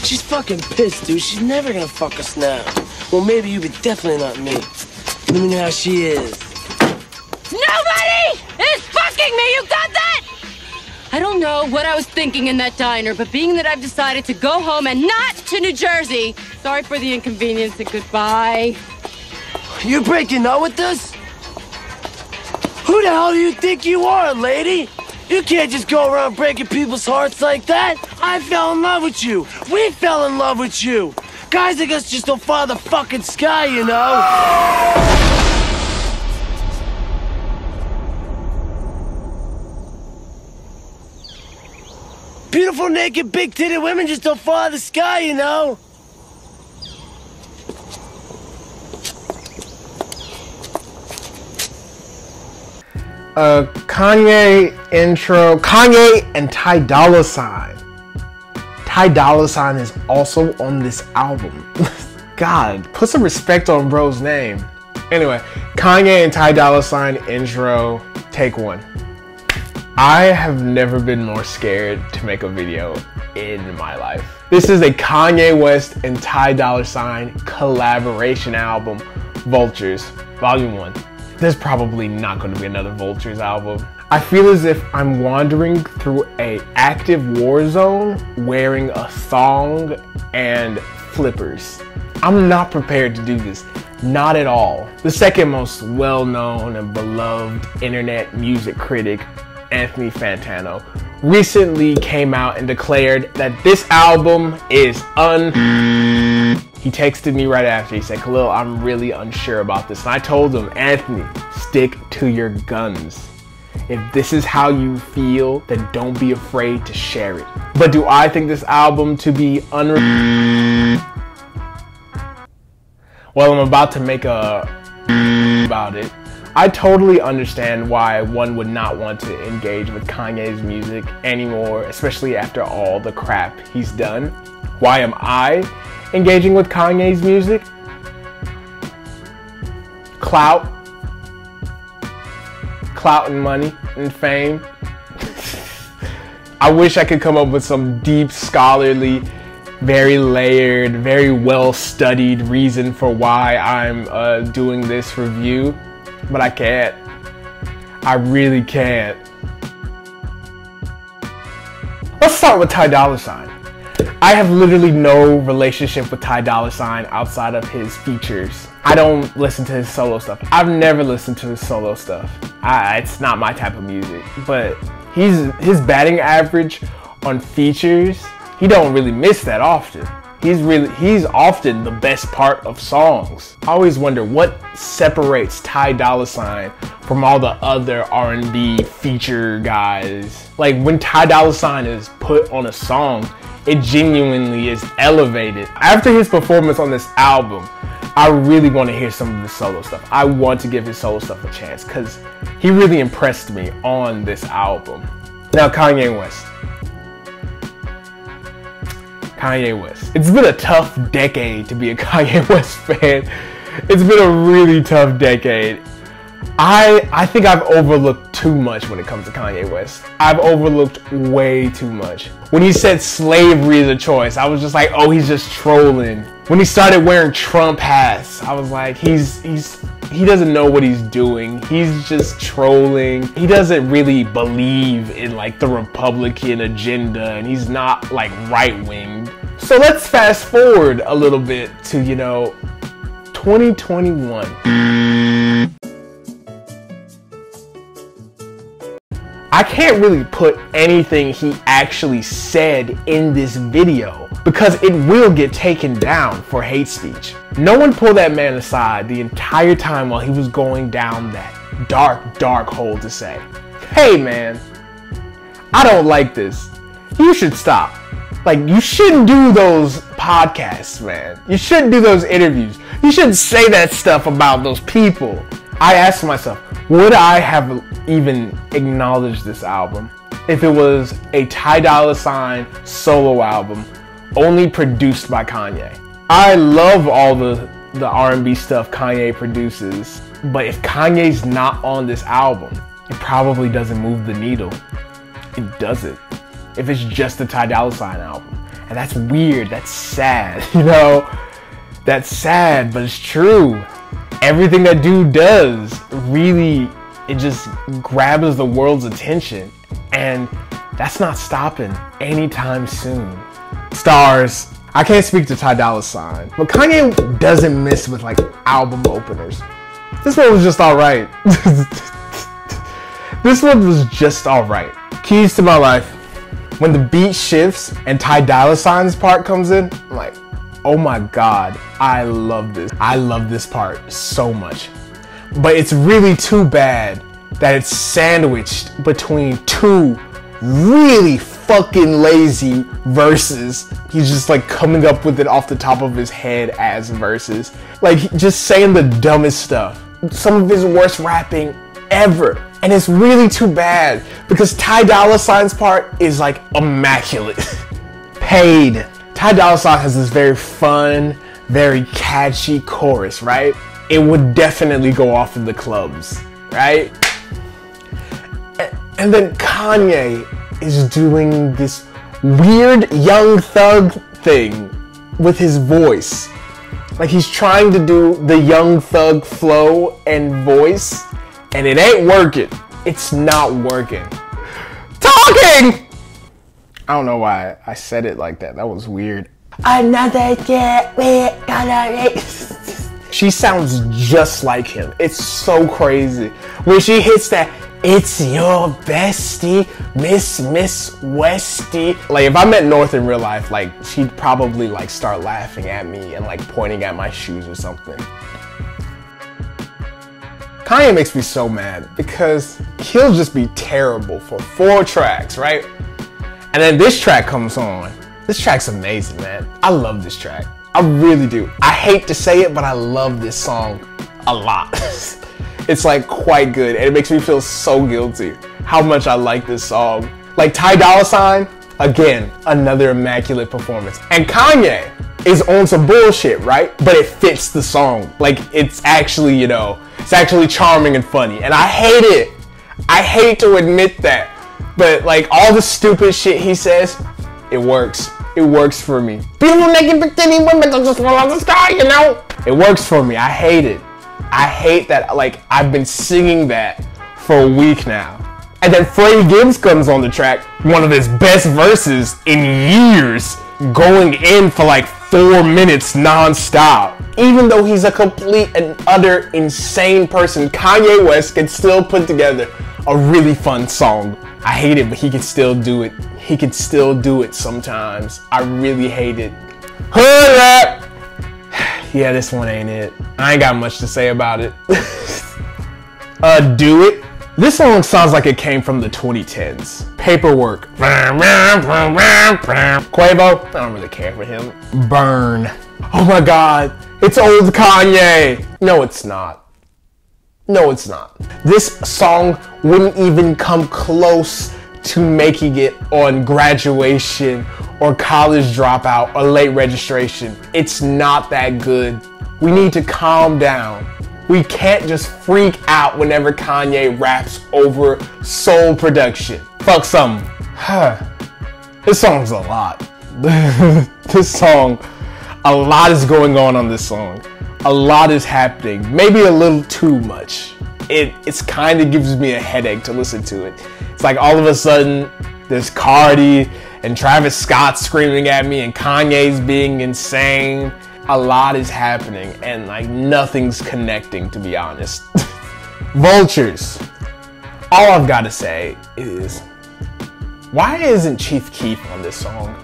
She's fucking pissed, dude. She's never gonna fuck us now. Well, maybe you, but definitely not me. Let me know how she is. Nobody is fucking me, you got that? I don't know what I was thinking in that diner, but being that I've decided to go home and not to New Jersey, sorry for the inconvenience and goodbye. You're breaking up with us? Who the hell do you think you are, lady? You can't just go around breaking people's hearts like that. I fell in love with you. We fell in love with you. Guys like us just don't follow the fucking sky, you know? Beautiful, naked, big-titted women just don't follow the sky, you know? Kanye intro. Kanye and Ty Dolla $ign. Ty Dolla $ign is also on this album. God, put some respect on bro's name. Anyway, Kanye and Ty Dolla $ign intro, take one. I have never been more scared to make a video in my life. This is a Kanye West and Ty Dolla $ign collaboration album, Vultures, Volume 1. There's probably not going to be another Vultures album. I feel as if I'm wandering through an active war zone wearing a thong and flippers. I'm not prepared to do this, not at all. The second most well-known and beloved internet music critic, Anthony Fantano, recently came out and declared that this album is He texted me right after. He said, Khalil, I'm really unsure about this. And I told him, Anthony, stick to your guns. If this is how you feel, then don't be afraid to share it. But do I think this album to be Well, I'm about to make a about it. I totally understand why one would not want to engage with Kanye's music anymore, especially after all the crap he's done. Why am I engaging with Kanye's music? Clout and money and fame. I wish I could come up with some deep, scholarly, very layered, very well-studied reason for why I'm doing this review, but I can't. I really can't. Let's start with Ty Dolla $ign. I have literally no relationship with Ty Dolla $ign outside of his features. I don't listen to his solo stuff. I've never listened to his solo stuff. It's not my type of music. But his batting average on features, he don't really miss that often. He's often the best part of songs. I always wonder what separates Ty Dolla $ign from all the other R&B feature guys. Like when Ty Dolla $ign is put on a song, it genuinely is elevated. After his performance on this album, I really want to hear some of his solo stuff. I want to give his solo stuff a chance because he really impressed me on this album. Now, Kanye West. Kanye West. It's been a tough decade to be a Kanye West fan. It's been a really tough decade. I think I've overlooked too much when it comes to Kanye West. I've overlooked way too much. When he said slavery is a choice, I was just like, oh, he's just trolling. When he started wearing Trump hats, I was like, he doesn't know what he's doing. He's just trolling. He doesn't really believe in like the Republican agenda, and he's not like right-winged. So let's fast forward a little bit to, 2021. I can't really put anything he actually said in this video because it will get taken down for hate speech. No one pulled that man aside the entire time while he was going down that dark hole to say, hey man, I don't like this. You should stop. Like, you shouldn't do those podcasts, man. You shouldn't do those interviews. You shouldn't say that stuff about those people. I asked myself, would I have even acknowledged this album if it was a Ty Dolla $ign solo album only produced by Kanye? I love all the R&B stuff Kanye produces, but if Kanye's not on this album, it probably doesn't move the needle. It doesn't. If it's just a Ty Dolla $ign album. And that's weird, that's sad, you know? That's sad, but it's true. Everything that dude does, really, it just grabs the world's attention. And that's not stopping anytime soon. Stars. I can't speak to Ty Dolla $ign, but Kanye doesn't miss with like album openers. This one was just alright. This one was just alright. Keys to My Life. When the beat shifts and Ty Dolla $ign's part comes in, I'm like, oh my god, I love this. I love this part so much. But it's really too bad that it's sandwiched between two really fucking lazy verses. He's just like coming up with it off the top of his head as verses. Like just saying the dumbest stuff. Some of his worst rapping ever. And it's really too bad because Ty Dolla $ign's part is like immaculate. Paid. Ty Dolla $ign has this very fun, very catchy chorus, right? It would definitely go off in the clubs, right? And then Kanye is doing this weird Young Thug thing with his voice. Like he's trying to do the Young Thug flow and voice, and it ain't working. It's not working. Talking! I don't know why I said it like that. That was weird. Another day we're gonna make. She sounds just like him. It's so crazy. When she hits that, it's your bestie, Miss Westy. Like if I met North in real life, like she'd probably like start laughing at me and like pointing at my shoes or something. Kanye makes me so mad because he'll just be terrible for 4 tracks, right? And then this track comes on. This track's amazing, man. I love this track. I really do. I hate to say it, but I love this song a lot. It's like quite good, and it makes me feel so guilty how much I like this song. Like Ty Dolla $ign, again, another immaculate performance. And Kanye is on some bullshit, right? But it fits the song. Like it's actually, you know, it's actually charming and funny. And I hate it. I hate to admit that. But like all the stupid shit he says, it works. It works for me. People naked pretending women don't just fall out the sky, you know? It works for me. I hate it. I hate that, like, I've been singing that for a week now. And then Freddie Gibbs comes on the track, one of his best verses in years, going in for like 4 minutes non-stop. Even though he's a complete and utter insane person, Kanye West can still put together a really fun song. I hate it, but he can still do it. He can still do it sometimes. I really hate it. Hood rap! Yeah, this one ain't it. I ain't got much to say about it. Do It. This song sounds like it came from the 2010s. Paperwork. Quavo, I don't really care for him. Burn. Oh my god, it's old Kanye. No, it's not. No, it's not. This song wouldn't even come close to making it on Graduation or College Dropout or Late Registration. It's not that good. We need to calm down. We can't just freak out whenever Kanye raps over soul production. Fuck something. This song's a lot. This song, a lot is going on this song. A lot is happening. Maybe a little too much. It's kind of gives me a headache to listen to it. It's like all of a sudden there's Cardi and Travis Scott screaming at me and Kanye's being insane. A lot is happening and like nothing's connecting, to be honest. Vultures. All I've got to say is, why isn't Chief Keef on this song?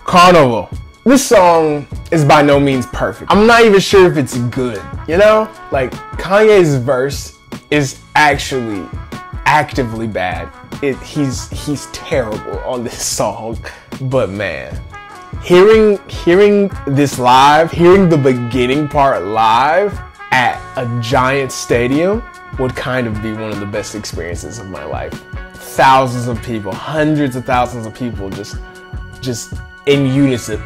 Carnival. This song is by no means perfect. I'm not even sure if it's good, you know? Like, Kanye's verse is actually actively bad. He's terrible on this song. But man, hearing this live, hearing the beginning part live at a giant stadium would kind of be one of the best experiences of my life. Thousands of people, hundreds of thousands of people just in unison.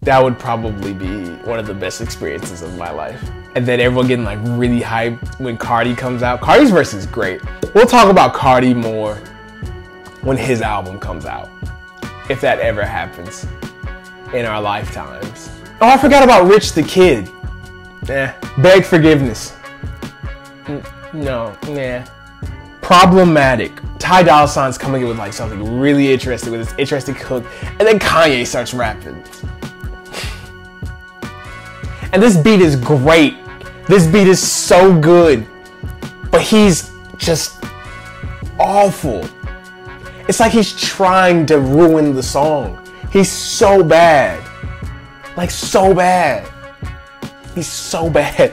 That would probably be one of the best experiences of my life. And then everyone getting like really hyped when Cardi comes out. Cardi's verse is great. We'll talk about Cardi more when his album comes out. If that ever happens in our lifetimes. Oh, I forgot about Rich the Kid. Beg forgiveness. No, nah. Problematic. Ty Dolla $ign's coming in with like something really interesting with this interesting hook, and then Kanye starts rapping. And this beat is great. This beat is so good, but he's just awful. It's like he's trying to ruin the song. He's so bad. Like so bad. He's so bad.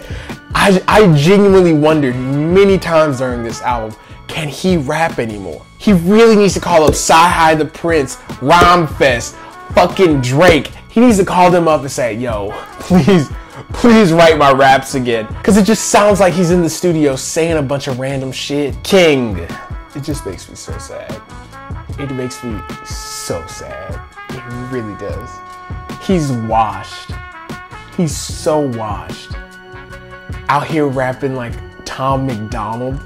I genuinely wondered many times during this album, can he rap anymore? He really needs to call up Sci-Hi the Prince, Rhymefest, fucking Drake. He needs to call them up and say, yo, please write my raps again. Cause it just sounds like he's in the studio saying a bunch of random shit. King, it just makes me so sad. It makes me so sad. It really does. He's washed. He's so washed. Out here rapping like Tom McDonald.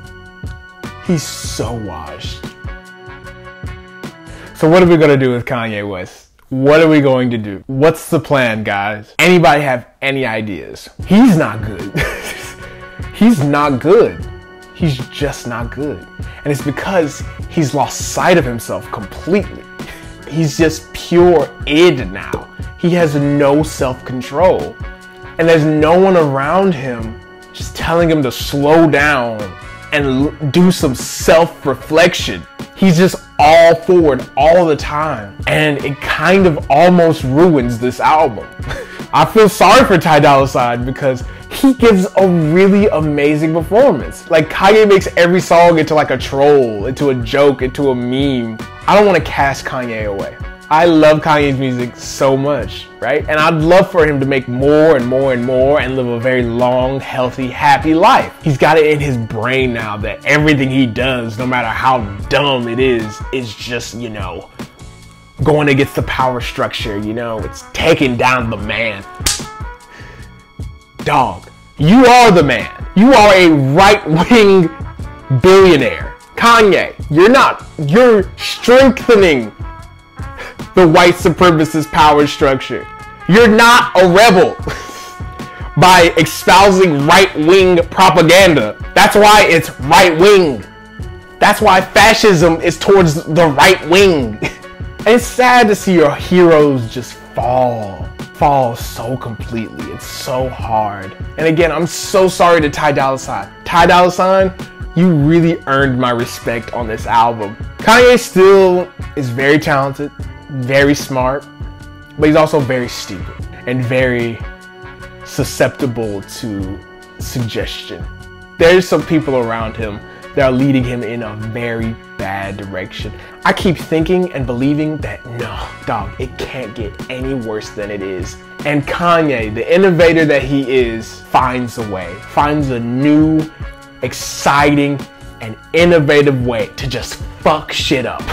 He's so washed. So what are we gonna do with Kanye West? What are we going to do? What's the plan, guys? Anybody have any ideas? He's not good. He's not good. He's just not good. And it's because he's lost sight of himself completely. He's just pure id now. He has no self-control. And there's no one around him just telling him to slow down and do some self-reflection. He's just all forward all the time. And it kind of almost ruins this album. I feel sorry for Ty Dolla $ign because he gives a really amazing performance. Like Kanye makes every song into like a troll, into a joke, into a meme. I don't want to cast Kanye away. I love Kanye's music so much, right? And I'd love for him to make more and more and more and live a very long, healthy, happy life. He's got it in his brain now that everything he does, no matter how dumb it is just, you know, going against the power structure, you know, it's taking down the man. Dog, you are the man. You are a right-wing billionaire. Kanye, you're not. You're strengthening the white supremacist power structure. You're not a rebel by espousing right-wing propaganda. That's why it's right-wing. That's why fascism is towards the right wing. And it's sad to see your heroes just fall so completely. It's so hard. And again, I'm so sorry to Ty Dolla $ign. Ty Dolla $ign, you really earned my respect on this album. Kanye still is very talented, very smart, but he's also very stupid and very susceptible to suggestion. There's some people around him that are leading him in a very bad direction. I keep thinking and believing that no, dog, it can't get any worse than it is. And Kanye, the innovator that he is, finds a way, finds a new, exciting, and innovative way to just fuck shit up.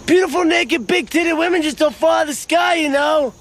Beautiful, naked, big-titted women just don't fall out of the sky, you know?